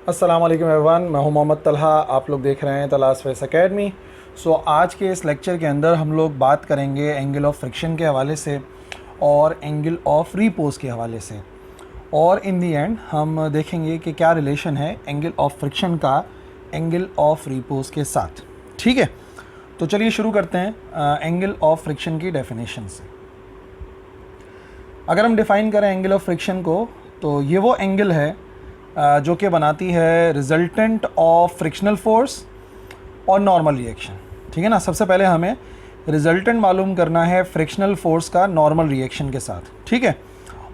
अस्सलाम वालेकुम एवरीवन, मैं हूं मोहम्मद तलहा। आप लोग देख रहे हैं तलाश फेस एकेडमी। आज के इस लेक्चर के अंदर हम लोग बात करेंगे एंगल ऑफ फ्रिक्शन के हवाले से और एंगल ऑफ रीपोज के हवाले से, और इन दी एंड हम देखेंगे कि क्या रिलेशन है एंगल ऑफ फ्रिक्शन का एंगल ऑफ रीपोज के साथ। ठीक है, तो चलिए शुरू करते हैं एंगल ऑफ फ्रिक्शन की डेफिनेशन से। अगर हम डिफ़ाइन करें एंगल ऑफ फ्रिक्शन को, तो ये वो एंगल है जो कि बनाती है रिजल्टेंट ऑफ फ्रिक्शनल फोर्स और नॉर्मल रिएक्शन। ठीक है ना। सबसे पहले हमें रिजल्टेंट मालूम करना है फ्रिक्शनल फोर्स का नॉर्मल रिएक्शन के साथ। ठीक है,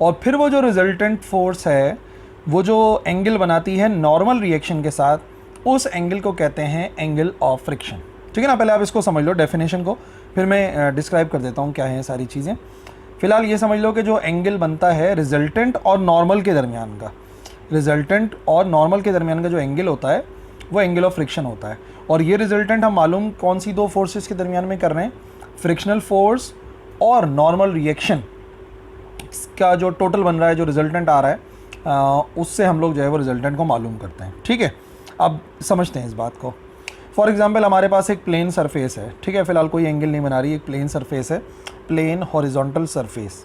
और फिर वो जो रिजल्टेंट फोर्स है वो जो एंगल बनाती है नॉर्मल रिएक्शन के साथ, उस एंगल को कहते हैं एंगल ऑफ फ्रिक्शन। ठीक है ना। पहले आप इसको समझ लो डेफिनेशन को, फिर मैं डिस्क्राइब कर देता हूँ क्या है सारी चीज़ें। फ़िलहाल ये समझ लो कि जो एंगल बनता है रिजल्टेंट और नॉर्मल के दरमियान का, रिजल्टेंट और नॉर्मल के दरमियान का जो एंगल होता है वो एंगल ऑफ फ्रिक्शन होता है। और ये रिजल्टेंट हम मालूम कौन सी दो फोर्सेस के दरमियान में कर रहे हैं, फ्रिक्शनल फोर्स और नॉर्मल रिएक्शन का जो टोटल बन रहा है, जो रिजल्टेंट आ रहा है, उससे हम लोग जो है वो रिजल्टेंट को मालूम करते हैं। ठीक है, अब समझते हैं इस बात को। फॉर एग्जांपल हमारे पास एक प्लेन सरफेस है। ठीक है, फ़िलहाल कोई एंगल नहीं बना रही, एक प्लेन सरफेस है, प्लेन हॉरिजॉन्टल सरफेस।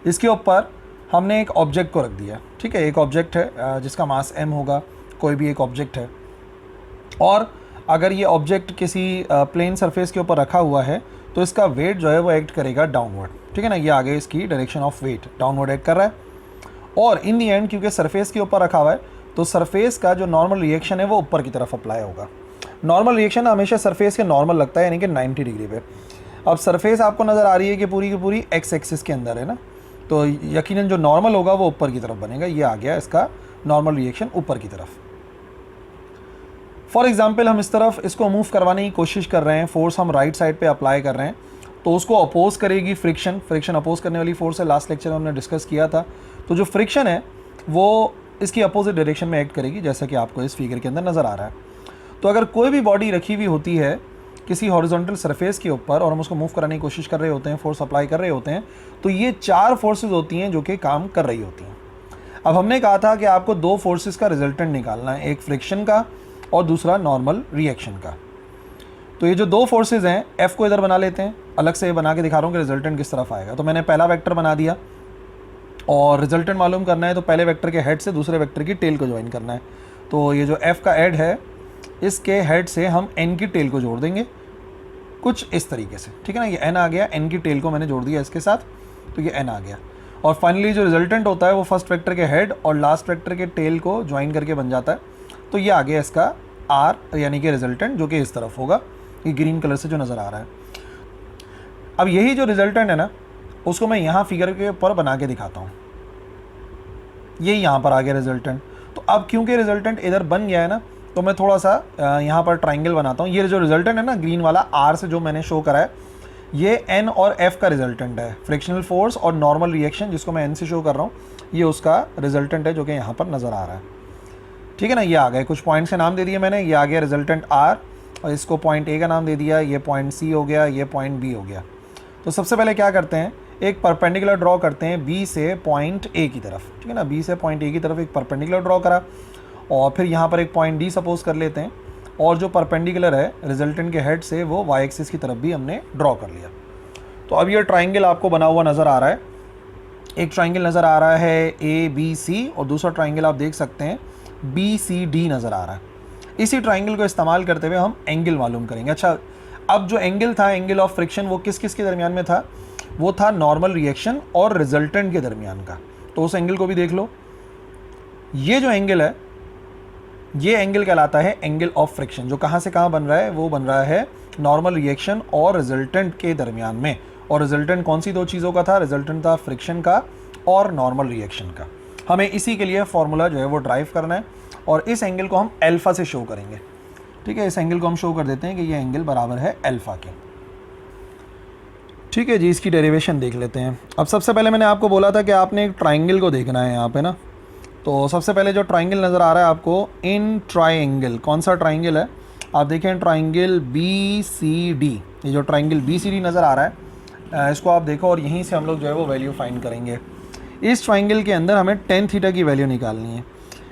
इसके ऊपर हमने एक ऑब्जेक्ट को रख दिया। ठीक है, एक ऑब्जेक्ट है जिसका मास m होगा, कोई भी एक ऑब्जेक्ट है। और अगर ये ऑब्जेक्ट किसी प्लेन सरफेस के ऊपर रखा हुआ है तो इसका वेट जो है वो एक्ट करेगा डाउनवर्ड। ठीक है ना, ये आगे इसकी direction of weight downward act कर रहा है। और इन दी एंड क्योंकि सरफेस के ऊपर रखा हुआ है तो सरफेस का जो नॉर्मल रिएक्शन है वो ऊपर की तरफ अप्लाई होगा। नॉर्मल रिएक्शन हमेशा सरफेस के नॉर्मल लगता है, यानी कि 90 डिग्री पे। अब सरफेस आपको नज़र आ रही है कि पूरी की पूरी एक्स एक्सिस के अंदर है ना, तो यकीनन जो नॉर्मल होगा वो ऊपर की तरफ बनेगा। ये आ गया इसका नॉर्मल रिएक्शन ऊपर की तरफ। फॉर एग्जांपल हम इस तरफ इसको मूव करवाने की कोशिश कर रहे हैं, फोर्स हम राइट साइड पे अप्लाई कर रहे हैं, तो उसको अपोज करेगी फ्रिक्शन। फ्रिक्शन अपोज करने वाली फोर्स है, लास्ट लेक्चर में हमने डिस्कस किया था। तो जो फ्रिक्शन है वो इसकी अपोजिट डायरेक्शन में एक्ट करेगी, जैसा कि आपको इस फिगर के अंदर नज़र आ रहा है। तो अगर कोई भी बॉडी रखी हुई होती है किसी हॉरिजॉन्टल सरफेस के ऊपर और हम उसको मूव कराने की कोशिश कर रहे होते हैं, फोर्स अप्लाई कर रहे होते हैं, तो ये 4 फोर्सेस होती हैं जो कि काम कर रही होती हैं। अब हमने कहा था कि आपको 2 फोर्सेस का रिजल्टेंट निकालना है, एक फ्रिक्शन का और दूसरा नॉर्मल रिएक्शन का। तो ये जो 2 फोर्सेस हैं, F को इधर बना लेते हैं, अलग से बना के दिखा रहा हूँ कि रिजल्टेंट किस तरफ आएगा। तो मैंने पहला वेक्टर बना दिया और रिजल्टेंट मालूम करना है तो पहले वेक्टर के हेड से दूसरे वेक्टर की टेल को ज्वाइन करना है। तो ये जो F का हेड है, इसके हेड से हम N की टेल को जोड़ देंगे कुछ इस तरीके से। ठीक है ना, ये N आ गया, N की टेल को मैंने जोड़ दिया इसके साथ, तो ये N आ गया। और फाइनली जो रिजल्टेंट होता है वो फर्स्ट वेक्टर के हेड और लास्ट वेक्टर के टेल को ज्वाइन करके बन जाता है। तो ये आ गया इसका R, यानी कि रिजल्टेंट, जो कि इस तरफ होगा, ये ग्रीन कलर से जो नज़र आ रहा है। अब यही जो रिजल्टेंट है ना, उसको मैं यहाँ फिगर के ऊपर बना के दिखाता हूँ। ये यहाँ पर आ गया रिजल्टेंट। तो अब क्योंकि रिजल्टेंट इधर बन गया है ना, तो मैं थोड़ा सा यहाँ पर ट्राइंगल बनाता हूँ। ये जो रिजल्टेंट है ना ग्रीन वाला R से जो मैंने शो करा है, ये N और F का रिजल्टेंट है। फ्रिक्शनल फोर्स और नॉर्मल रिएक्शन जिसको मैं N से शो कर रहा हूँ, ये उसका रिजल्टेंट है जो कि यहाँ पर नज़र आ रहा है। ठीक है ना, ये आ गए, कुछ पॉइंट्स के नाम दे दिए मैंने। ये आ गया रिजल्टेंट R और इसको पॉइंट A का नाम दे दिया, ये पॉइंट C हो गया, ये पॉइंट B हो गया। तो सबसे पहले क्या करते हैं, एक परपेंडिकुलर ड्रॉ करते हैं B से पॉइंट A की तरफ। ठीक है ना, B से पॉइंट A की तरफ एक परपेंडिकुलर ड्रॉ करा और फिर यहाँ पर एक पॉइंट D सपोज कर लेते हैं, और जो परपेंडिकुलर है रिजल्टेंट के हेड से वो y एक्सिस की तरफ भी हमने ड्रॉ कर लिया। तो अब ये ट्राइंगल आपको बना हुआ नज़र आ रहा है। एक ट्राइंगल नज़र आ रहा है ABC और दूसरा ट्राइंगल आप देख सकते हैं BCD नज़र आ रहा है। इसी ट्राइंगल को इस्तेमाल करते हुए हम एंगल मालूम करेंगे। अच्छा, अब जो एंगल था, एंगल ऑफ फ्रिक्शन, वो किस किस के दरमियान में था? वो था नॉर्मल रिएक्शन और रिजल्टेंट के दरमियान का। तो उस एंगल को भी देख लो। ये जो एंगल है, ये एंगल कहलाता है एंगल ऑफ फ्रिक्शन, जो कहाँ से कहाँ बन रहा है, वो बन रहा है नॉर्मल रिएक्शन और रिजल्टेंट के दरमियान में। और रिजल्टेंट कौन सी 2 चीज़ों का था? रिजल्टेंट था फ्रिक्शन का और नॉर्मल रिएक्शन का। हमें इसी के लिए फॉर्मूला जो है वो ड्राइव करना है और इस एंगल को हम अल्फा से शो करेंगे। ठीक है, इस एंगल को हम शो कर देते हैं कि ये एंगल बराबर है अल्फा के। ठीक है जी, इसकी डेरिवेशन देख लेते हैं। अब सबसे पहले मैंने आपको बोला था कि आपने एक ट्राइंगल को देखना है यहाँ पे ना। तो सबसे पहले जो ट्राइंगल नज़र आ रहा है आपको, इन ट्राइंगल, कौन सा ट्राइंगल है? आप देखें ट्राइंगल BCD। ये जो ट्राइंगल BCD नज़र आ रहा है, इसको आप देखो और यहीं से हम लोग जो है वो वैल्यू फाइंड करेंगे। इस ट्राइंगल के अंदर हमें tan थीटा की वैल्यू निकालनी है।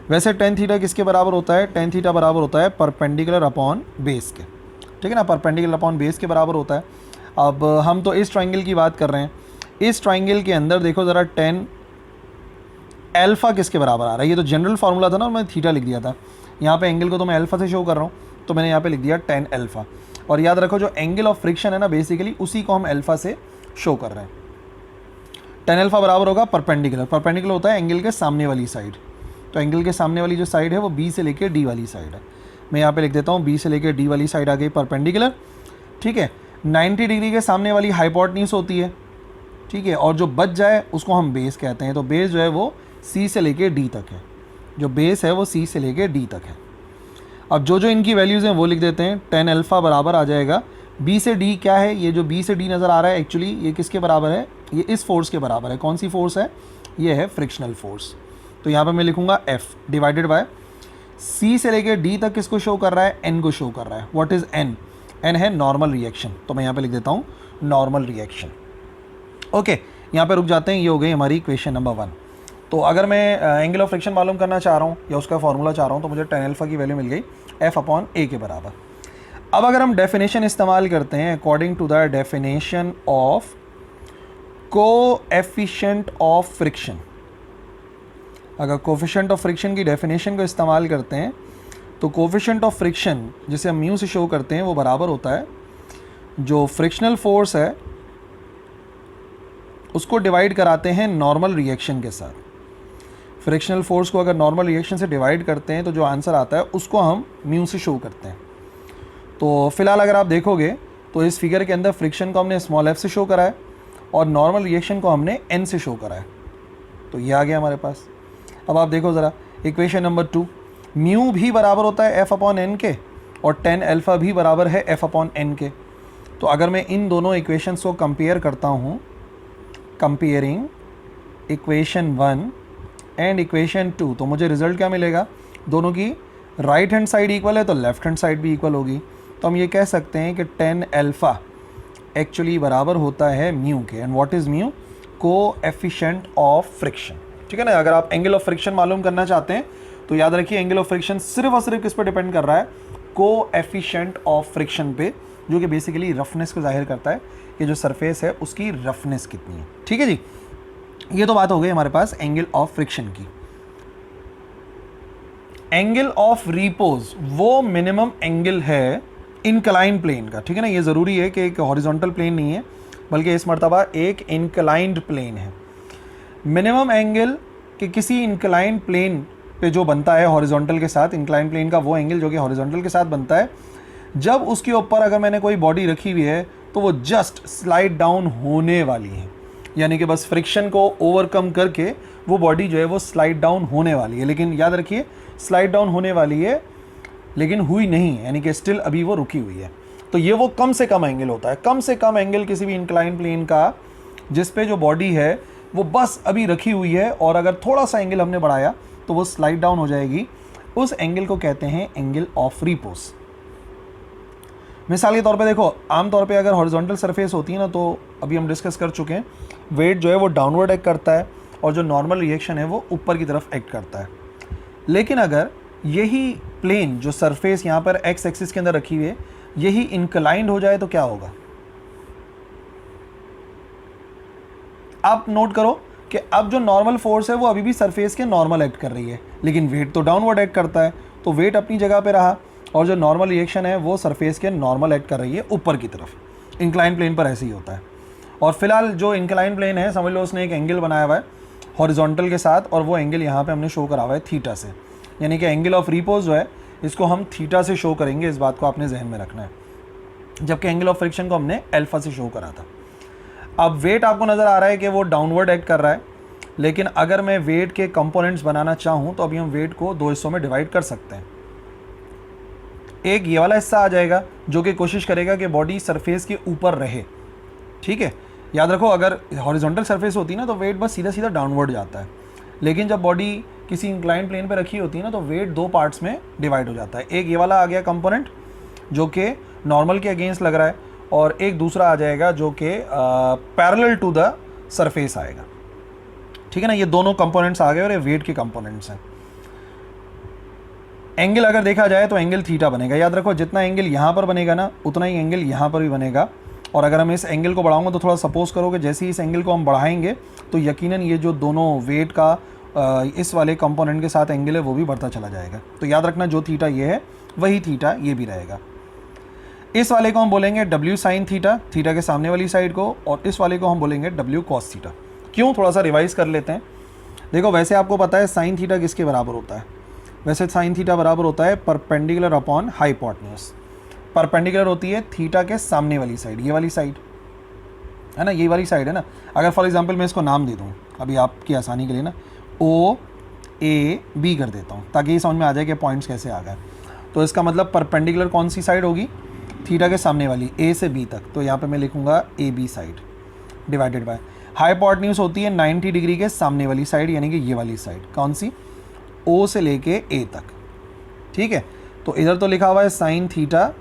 वैसे टेन थीटा किसके बराबर होता है? टेन थीटा बराबर होता है परपेंडिकुलर अपॉन बेस के, ठीक है ना, परपेंडिकुलर अपॉन बेस के बराबर होता है। अब हम तो इस ट्राइंगल की बात कर रहे हैं, इस ट्राइंगल के अंदर देखो ज़रा टेन अल्फ़ा किसके बराबर आ रहा है? ये तो जनरल फार्मूला था ना, मैं थीटा लिख दिया था, यहाँ पे एंगल को तो मैं अल्फ़ा से शो कर रहा हूँ, तो मैंने यहाँ पे लिख दिया टेन अल्फ़ा। और याद रखो जो एंगल ऑफ फ्रिक्शन है ना, बेसिकली उसी को हम अल्फ़ा से शो कर रहे हैं। टेन अल्फ़ा बराबर होगा परपेंडिकुलर, परपेंडिकुलर होता है एंगल के सामने वाली साइड, तो एंगल के सामने वाली जो साइड है वो बी से लेकर डी वाली साइड है। मैं यहाँ पे लिख देता हूँ बी से लेकर डी वाली साइड आ गई परपेंडिकुलर, ठीक है। 90 डिग्री के सामने वाली हाइपोटेन्यूज होती है, ठीक है, और जो बच जाए उसको हम बेस कहते हैं। तो बेस जो है वो सी से लेके डी तक है, जो बेस है वो सी से लेके डी तक है। अब जो जो इनकी वैल्यूज़ हैं वो लिख देते हैं। टेन अल्फ़ा बराबर आ जाएगा बी से डी, क्या है ये जो बी से डी नज़र आ रहा है, एक्चुअली ये किसके बराबर है? ये इस फोर्स के बराबर है। कौन सी फोर्स है? ये है फ्रिक्शनल फोर्स। तो यहाँ पर मैं लिखूँगा एफ डिवाइडेड बाय सी से लेके डी तक किसको शो कर रहा है? एन को शो कर रहा है। What is an? एन है नॉर्मल रिएक्शन, तो मैं यहाँ पे लिख देता हूँ नॉर्मल रिएक्शन। ओके, यहाँ पे रुक जाते हैं, ये हो गई हमारी इक्वेशन नंबर 1। तो अगर मैं एंगल ऑफ फ्रिक्शन मालूम करना चाह रहा हूँ या उसका फॉर्मूला चाह रहा हूँ, तो मुझे टेन अल्फ़ा की वैल्यू मिल गई एफ अपॉन ए के बराबर। अब अगर हम डेफिनेशन इस्तेमाल करते हैं according to the definition of coefficient of friction, अगर कोएफिशिएंट ऑफ फ्रिक्शन की डेफिनेशन को इस्तेमाल करते हैं तो कोएफिशिएंट ऑफ फ्रिक्शन जिसे हम म्यू से शो करते हैं वो बराबर होता है जो फ्रिक्शनल फोर्स है उसको डिवाइड कराते हैं नॉर्मल रिएक्शन के साथ। फ्रिक्शनल फोर्स को अगर नॉर्मल रिएक्शन से डिवाइड करते हैं तो जो आंसर आता है उसको हम म्यू से शो करते हैं। तो फिलहाल अगर आप देखोगे तो इस फिगर के अंदर फ्रिक्शन को हमने स्मॉल एफ से शो करा है और नॉर्मल रिएक्शन को हमने एन से शो करा है। तो ये आ गया हमारे पास। अब आप देखो ज़रा इक्वेशन नंबर 2, म्यू भी बराबर होता है एफ अपॉन एन के और टेन अल्फ़ा भी बराबर है एफ अपॉन एन के। तो अगर मैं इन दोनों इक्वेशंस को कंपेयर करता हूँ, कंपेयरिंग इक्वेशन 1 एंड इक्वेशन 2, तो मुझे रिजल्ट क्या मिलेगा? दोनों की राइट हैंड साइड इक्वल है तो लेफ्ट हैंड साइड भी इक्वल होगी। तो हम ये कह सकते हैं कि टेन अल्फ़ा एक्चुअली बराबर होता है म्यू के। And what is mu? Coefficient of friction, ठीक है ना। अगर आप एंगल ऑफ फ्रिक्शन मालूम करना चाहते हैं तो याद रखिए एंगल ऑफ फ्रिक्शन सिर्फ और सिर्फ किस पर डिपेंड कर रहा है? कोएफिशिएंट ऑफ फ्रिक्शन पे, जो कि बेसिकली रफनेस को जाहिर करता है कि जो सरफेस है उसकी रफनेस कितनी है, ठीक है जी। ये तो बात हो गई हमारे पास एंगल ऑफ फ्रिक्शन की। एंगल ऑफ रिपोज वो मिनिमम एंगल है इंक्लाइन प्लेन का, ठीक है ना। ये ज़रूरी है कि एक हॉरिजॉन्टल प्लेन नहीं है बल्कि इस मर्तबा एक इंक्लाइंड प्लेन है। मिनिमम एंगल कि किसी इंक्लाइंड प्लेन पे जो बनता है हॉरिजॉन्टल के साथ, इंक्लाइंड प्लेन का वो एंगल जो कि हॉरिजॉन्टल के साथ बनता है, जब उसके ऊपर अगर मैंने कोई बॉडी रखी हुई है तो वो जस्ट स्लाइड डाउन होने वाली है, यानी कि बस फ्रिक्शन को ओवरकम करके वो बॉडी जो है वो स्लाइड डाउन होने वाली है। लेकिन याद रखिए स्लाइड डाउन होने वाली है लेकिन हुई नहीं, यानी कि स्टिल अभी वो रुकी हुई है। तो ये वो कम से कम एंगल होता है, कम से कम एंगल किसी भी इंक्लाइन प्लेन का जिस पे जो बॉडी है वो बस अभी रखी हुई है और अगर थोड़ा सा एंगल हमने बढ़ाया तो वो स्लाइड डाउन हो जाएगी। उस एंगल को कहते हैं एंगल ऑफ रिपोज। मिसाल के तौर पे देखो, आमतौर पे अगर हॉरिजॉन्टल सरफेस होती है ना, तो अभी हम डिस्कस कर चुके हैं, वेट जो है वो डाउनवर्ड एक्ट करता है और जो नॉर्मल रिएक्शन है वो ऊपर की तरफ एक्ट करता है। लेकिन अगर यही प्लेन जो सरफेस यहाँ पर एक्स एक्सिस के अंदर रखी हुई है यही इंक्लाइंड हो जाए तो क्या होगा? आप नोट करो कि अब जो नॉर्मल फोर्स है वो अभी भी सरफेस के नॉर्मल एक्ट कर रही है, लेकिन वेट तो डाउनवर्ड एक्ट करता है, तो वेट अपनी जगह पे रहा और जो नॉर्मल रिएक्शन है वो सरफेस के नॉर्मल एक्ट कर रही है ऊपर की तरफ। इंक्लाइन प्लेन पर ऐसे ही होता है। और फिलहाल जो इंक्लाइन प्लेन है समझ लो उसने एक एंगल बनाया हुआ है हॉरिजॉन्टल के साथ और वो एंगल यहाँ पे हमने शो करा हुआ है थीटा से, यानी कि एंगल ऑफ रिपोज जो है इसको हम थीटा से शो करेंगे। इस बात को आपने जहन में रखना है, जबकि एंगल ऑफ फ्रिक्शन को हमने अल्फा से शो करा था। अब वेट आपको नज़र आ रहा है कि वो डाउनवर्ड एक्ट कर रहा है, लेकिन अगर मैं वेट के कंपोनेंट्स बनाना चाहूँ तो अभी हम वेट को दो हिस्सों में डिवाइड कर सकते हैं। एक ये वाला हिस्सा आ जाएगा जो कि कोशिश करेगा कि बॉडी सरफेस के ऊपर रहे, ठीक है। याद रखो अगर हॉरिजॉन्टल सरफेस होती है ना तो वेट बस सीधा सीधा डाउनवर्ड जाता है, लेकिन जब बॉडी किसी इंक्लाइंड प्लेन पे रखी होती है ना तो वेट दो पार्ट्स में डिवाइड हो जाता है। एक ये वाला आ गया कंपोनेंट जो कि नॉर्मल के अगेंस्ट लग रहा है और एक दूसरा आ जाएगा जो कि पैरेलल टू द सरफेस आएगा, ठीक है ना। ये दोनों कंपोनेंट्स आ गए और ये वेट के कंपोनेंट्स हैं। एंगल अगर देखा जाए तो एंगल थीटा बनेगा। याद रखो जितना एंगल यहाँ पर बनेगा ना उतना ही एंगल यहाँ पर भी बनेगा। और अगर हम इस एंगल को बढ़ाऊंगा तो थोड़ा सपोज करो कि जैसे ही इस एंगल को हम बढ़ाएंगे तो यकीनन ये जो दोनों वेट का इस वाले कंपोनेंट के साथ एंगल है वो भी बढ़ता चला जाएगा। तो याद रखना जो थीटा ये है वही थीटा ये भी रहेगा। इस वाले को हम बोलेंगे W साइन थीटा, थीटा के सामने वाली साइड को, और इस वाले को हम बोलेंगे W कॉस थीटा। क्यों, थोड़ा सा रिवाइज कर लेते हैं। देखो वैसे आपको पता है साइन थीटा किसके बराबर होता है? वैसे साइन थीटा बराबर होता है परपेंडिकुलर अपॉन हाइपोटेन्यूज। परपेंडिकुलर होती है थीटा के सामने वाली साइड, ये वाली साइड है ना, ये वाली साइड है ना। अगर फॉर एग्जांपल मैं इसको नाम दे दूँ अभी आपकी आसानी के लिए ना, OAB कर देता हूँ ताकि ये समझ में आ जाए कि पॉइंट्स कैसे आ गए। तो इसका मतलब परपेंडिकुलर कौन सी साइड होगी? थीटा के सामने वाली, A से B तक। तो यहाँ पे मैं लिखूँगा AB side divided by hypotenuse होती है 90 डिग्री के सामने वाली साइड, यानी कि ये वाली साइड। कौन सी? O से लेके A तक। ठीक है, तो इधर तो लिखा हुआ है साइन थीटा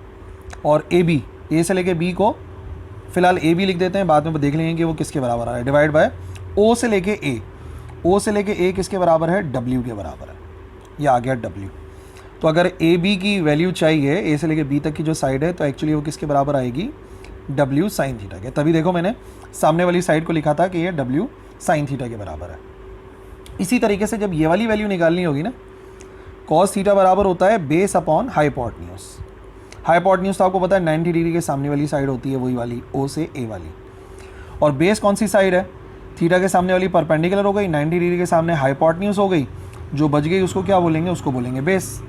और AB, A से लेके B को फिलहाल AB लिख देते हैं, बाद में देख लेंगे कि वो किसके बराबर आ रहा है। डिवाइड बाय O से लेके A, O से लेके A किसके बराबर है? W के बराबर है। ये आ गया W। तो अगर AB की वैल्यू चाहिए A से लेके B तक की जो साइड है तो एक्चुअली वो किसके बराबर आएगी? W साइन थीटा के। तभी देखो मैंने सामने वाली साइड को लिखा था कि ये W साइन थीटा के बराबर है। इसी तरीके से जब ये वाली वैल्यू निकालनी होगी ना, कॉस थीटा बराबर होता है बेस अपॉन हाइपोटेन्यूज। हाइपोटेन्यूज तो आपको पता है 90 डिग्री के सामने वाली साइड होती है, वही वाली O से A वाली। और बेस कौन सी साइड है? थीटा के सामने वाली परपेंडिकुलर हो गई, 90 डिग्री के सामने हाइपोटेन्यूज हो गई, जो बच गई उसको क्या बोलेंगे? उसको बोलेंगे बेस।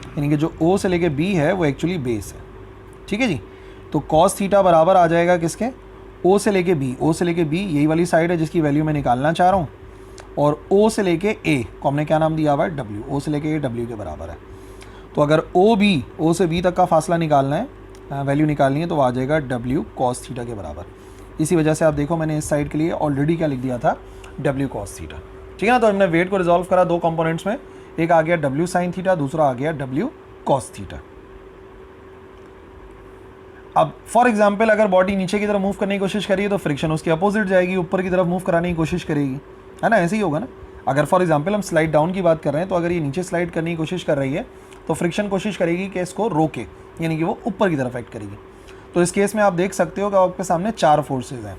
यानी कि जो O से लेके B है वो एक्चुअली बेस है। ठीक है जी। तो कॉस थीटा बराबर आ जाएगा किसके? O से लेके B। O से लेके B यही वाली साइड है जिसकी वैल्यू मैं निकालना चाह रहा हूँ, और O से लेके A को हमने क्या नाम दिया हुआ है? W। O से लेके A W के बराबर है। तो अगर O से B तक का फासला निकालना है, वैल्यू निकालनी है, तो वो आ जाएगा W कॉस थीटा के बराबर। इसी वजह से आप देखो मैंने इस साइड के लिए ऑलरेडी क्या लिख दिया था? W cos theta. ठीक है ना। तो हमने वेट को रिजॉल्व करा दो कंपोनेंट्स में, एक आ गया W साइन थीटा, दूसरा आ गया W कॉस थीटा। अब फॉर एग्जाम्पल अगर बॉडी नीचे की तरफ मूव करने की कोशिश करिए तो फ्रिक्शन उसकी अपोजिट जाएगी, ऊपर की तरफ मूव कराने की कोशिश करेगी, है ना। ऐसे ही होगा ना। अगर फॉर एग्जाम्पल हम स्लाइड डाउन की बात कर रहे हैं तो अगर ये नीचे स्लाइड करने की कोशिश कर रही है तो फ्रिक्शन कोशिश करेगी कि इसको रोके, यानी कि वो ऊपर की तरफ एक्ट करेगी। तो इस केस में आप देख सकते हो कि आपके सामने 4 फोर्सेज हैं।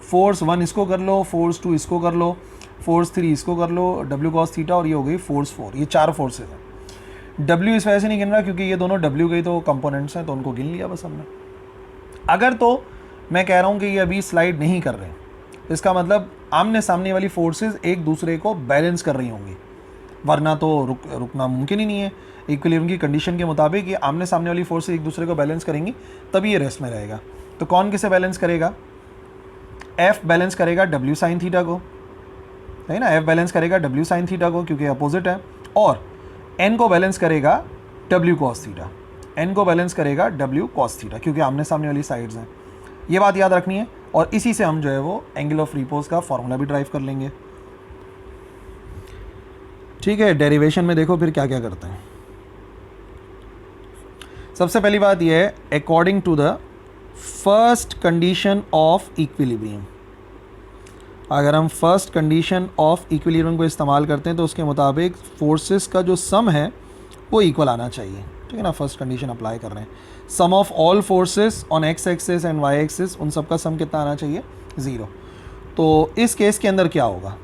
फोर्स 1 इसको कर लो, फोर्स 2 इसको कर लो, फोर्स 3 इसको कर लो, W कॉस थीटा, और ये हो गई फोर्स 4। ये 4 फोर्सेज हैं। W इस वजह से नहीं गिन रहा क्योंकि ये दोनों W के तो कंपोनेंट्स हैं, तो उनको गिन लिया बस हमने। अगर तो मैं कह रहा हूँ कि ये अभी स्लाइड नहीं कर रहे, इसका मतलब आमने सामने वाली फोर्सेज एक दूसरे को बैलेंस कर रही होंगी, वरना तो रुकना मुमकिन ही नहीं है। इक्विलिब्रियम की कंडीशन के मुताबिक ये आमने सामने वाली फोर्सेज एक दूसरे को बैलेंस करेंगी तभी ये रेस्ट में रहेगा। तो कौन किसे बैलेंस करेगा? F बैलेंस करेगा W साइन थीटा को, है ना। F बैलेंस करेगा W साइन थीटा को क्योंकि अपोजिट है, और N को बैलेंस करेगा W कॉस थीटा। N को बैलेंस करेगा W कॉस थीटा क्योंकि आमने सामने वाली साइड्स हैं। ये बात याद रखनी है, और इसी से हम जो है वो एंगल ऑफ रिपोज का फॉर्मूला भी ड्राइव कर लेंगे। ठीक है, डेरिवेशन में देखो फिर क्या क्या करते हैं। सबसे पहली बात यह है according to the first condition of equilibrium. अगर हम फर्स्ट कंडीशन ऑफ इक्विलिब्रियम को इस्तेमाल करते हैं तो उसके मुताबिक फोर्सेस का जो सम है वो इक्वल आना चाहिए। ठीक है ना। फर्स्ट कंडीशन अप्लाई कर रहे हैं, sum of all forces on X axis and Y axis, उन सब का सम कितना आना चाहिए? 0। तो इस केस के अंदर क्या होगा?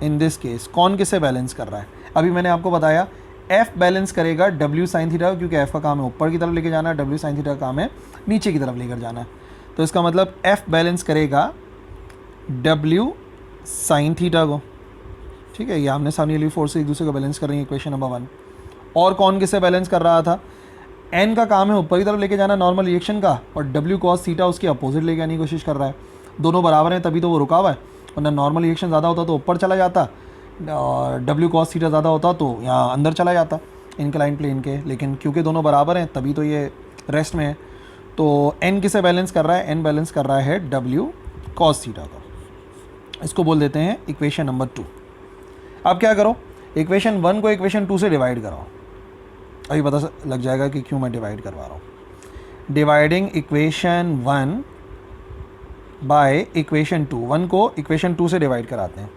इन दिस केस कौन किसे बैलेंस कर रहा है? अभी मैंने आपको बताया F बैलेंस करेगा W साइन थीटा क्योंकि F का काम है ऊपर की तरफ लेके जाना है, W साइन थीटा का काम है नीचे की तरफ लेकर जाना है। तो इसका मतलब F बैलेंस करेगा W साइन थीटा को। ठीक है, ये आमने सामने वाली फोर्स एक दूसरे को बैलेंस कर रही है, इक्वेशन नंबर 1। और कौन किसे बैलेंस कर रहा था? N का काम है ऊपर की तरफ लेके जाना नॉर्मल रिएक्शन का, और W कॉस थीटा उसकी अपोजिट लेके आने की कोशिश कर रहा है। दोनों बराबर हैं तभी तो वो रुका हुआ है, वरना नॉर्मल रिएक्शन ज़्यादा होता तो ऊपर चला जाता, और W कॉस थीटा ज़्यादा होता तो यहाँ अंदर चला जाता इंक्लाइन प्लेन के। लेकिन क्योंकि दोनों बराबर हैं तभी तो ये रेस्ट में है। तो N किसे बैलेंस कर रहा है? N बैलेंस कर रहा है W कॉस थीटा को। इसको बोल देते हैं इक्वेशन नंबर 2। अब क्या करो, इक्वेशन 1 को इक्वेशन 2 से डिवाइड कराओ। अभी पता लग जाएगा कि क्यों मैं डिवाइड करवा रहा हूँ। डिवाइडिंग इक्वेशन 1 बाय इक्वेशन 2, 1 को इक्वेशन 2 से डिवाइड कराते हैं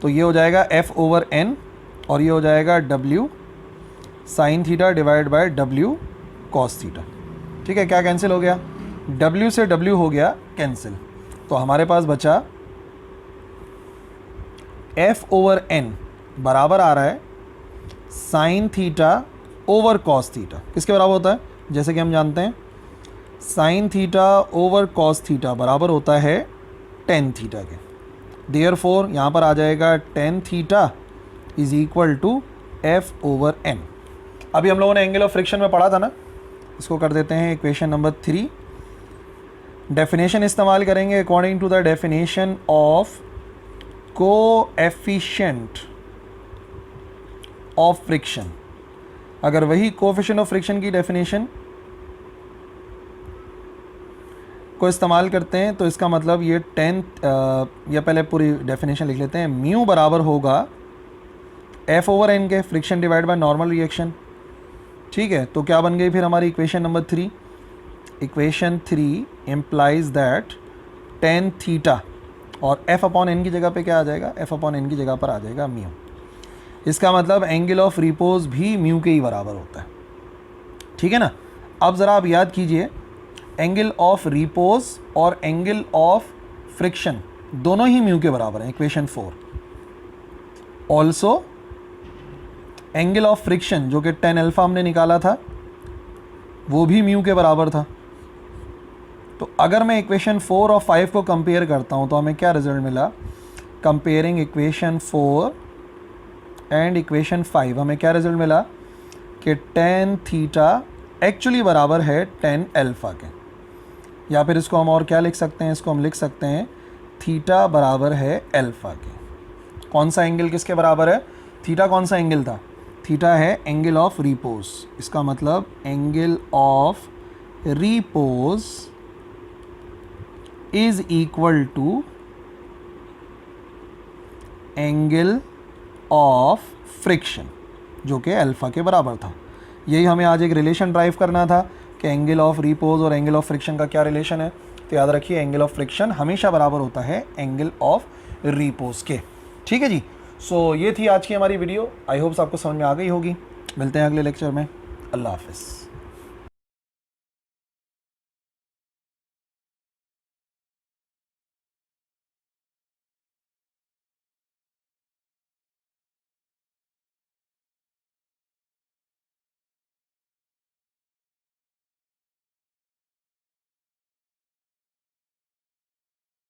तो ये हो जाएगा F/N और ये हो जाएगा W sine theta divide by W cos theta. ठीक है, क्या कैंसिल हो गया, W से W हो गया कैंसिल, तो हमारे पास बचा F/n बराबर आ रहा है sine theta over cos theta. किसके बराबर होता है, जैसे कि हम जानते हैं sine theta over cos theta बराबर होता है टेन थीटा के। देयरफॉर यहाँ पर आ जाएगा tan theta is equal to F/n। अभी हम लोगों ने एंगल ऑफ फ्रिक्शन में पढ़ा था ना, इसको कर देते हैं इक्वेशन नंबर 3। डेफिनेशन इस्तेमाल करेंगे according to the definition of coefficient of friction. अगर वही कोएफिशिएंट ऑफ फ्रिक्शन की डेफिनेशन को इस्तेमाल करते हैं तो इसका मतलब ये या पहले पूरी डेफिनेशन लिख लेते हैं। म्यू बराबर होगा F/n के, friction divide by normal reaction. ठीक है, तो क्या बन गई फिर हमारी equation number 3। Equation 3 implies that tan theta, और F/n की जगह पे क्या आ जाएगा, F/n की जगह पर आ जाएगा म्यू। इसका मतलब एंगल ऑफ रिपोज भी म्यू के ही बराबर होता है। ठीक है ना। अब ज़रा आप याद कीजिए, एंगल ऑफ रिपोज और एंगल ऑफ फ्रिक्शन दोनों ही म्यू के बराबर हैं, equation 4। Also angle of friction जो कि tan अल्फा हमने निकाला था वो भी म्यू के बराबर था। तो अगर मैं इक्वेशन 4 और 5 को कंपेयर करता हूं तो हमें क्या रिजल्ट मिला, कंपेयरिंग इक्वेशन 4 एंड इक्वेशन 5 हमें क्या रिजल्ट मिला कि tan थीटा एक्चुअली बराबर है tan अल्फा के। या फिर इसको हम और क्या लिख सकते हैं, इसको हम लिख सकते हैं थीटा बराबर है अल्फा के। कौन सा एंगल किसके बराबर है, थीटा कौन सा एंगल था, थीटा है एंगल ऑफ रिपोज। इसका मतलब angle of repose is equal to angle of friction जो कि अल्फा के बराबर था। यही हमें आज एक रिलेशन ड्राइव करना था कि एंगल ऑफ रिपोज और एंगल ऑफ फ्रिक्शन का क्या रिलेशन है। तो याद रखिए एंगल ऑफ फ्रिक्शन हमेशा बराबर होता है एंगल ऑफ रिपोज के। ठीक है जी। सो ये थी आज की हमारी वीडियो। आई होप्स आपको समझ में आ गई होगी। मिलते हैं अगले लेक्चर में। अल्लाह हाफिज़।